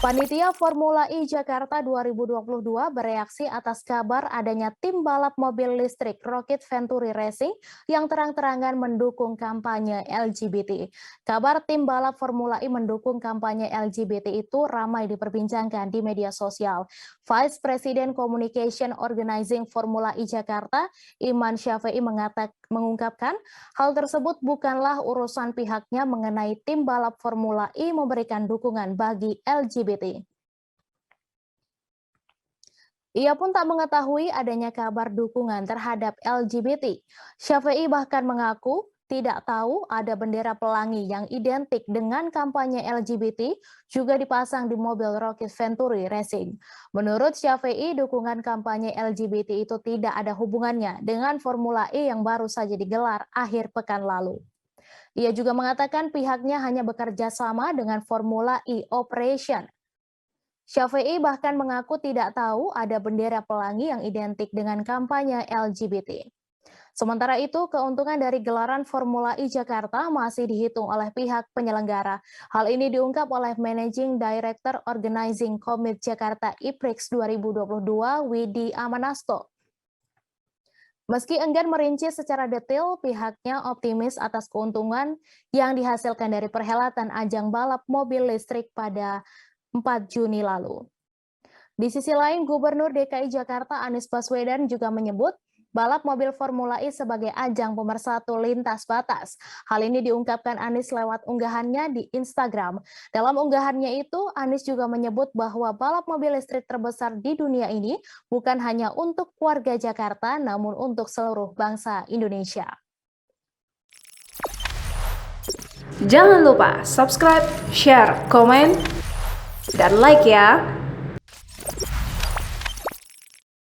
Panitia Formula E Jakarta 2022 bereaksi atas kabar adanya tim balap mobil listrik Rocket Venturi Racing yang terang-terangan mendukung kampanye LGBT. Kabar tim balap Formula E mendukung kampanye LGBT itu ramai diperbincangkan di media sosial. Vice President Communication Organizing Formula E Jakarta, Iman Syafi'i mengungkapkan hal tersebut bukanlah urusan pihaknya mengenai tim balap Formula E memberikan dukungan bagi LGBT. Ia pun tak mengetahui adanya kabar dukungan terhadap LGBT. Syafi'i bahkan mengaku tidak tahu ada bendera pelangi yang identik dengan kampanye LGBT juga dipasang di mobil Rocket Venturi Racing. Menurut Syafi'i, dukungan kampanye LGBT itu tidak ada hubungannya dengan Formula E yang baru saja digelar akhir pekan lalu. Ia juga mengatakan pihaknya hanya bekerja sama dengan Formula E Operation. Syafi'i bahkan mengaku tidak tahu ada bendera pelangi yang identik dengan kampanye LGBT. Sementara itu, keuntungan dari gelaran Formula E Jakarta masih dihitung oleh pihak penyelenggara. Hal ini diungkap oleh Managing Director Organizing Commit Jakarta IPRIX 2022, Widi Amanasto. Meski enggan merinci secara detail, pihaknya optimis atas keuntungan yang dihasilkan dari perhelatan ajang balap mobil listrik pada 4 Juni lalu. Di sisi lain, Gubernur DKI Jakarta Anies Baswedan juga menyebut balap mobil Formula E sebagai ajang pemersatu lintas batas. Hal ini diungkapkan Anies lewat unggahannya di Instagram. Dalam unggahannya itu, Anies juga menyebut bahwa balap mobil listrik terbesar di dunia ini bukan hanya untuk warga Jakarta, namun untuk seluruh bangsa Indonesia. Jangan lupa subscribe, share, komen, dan like ya!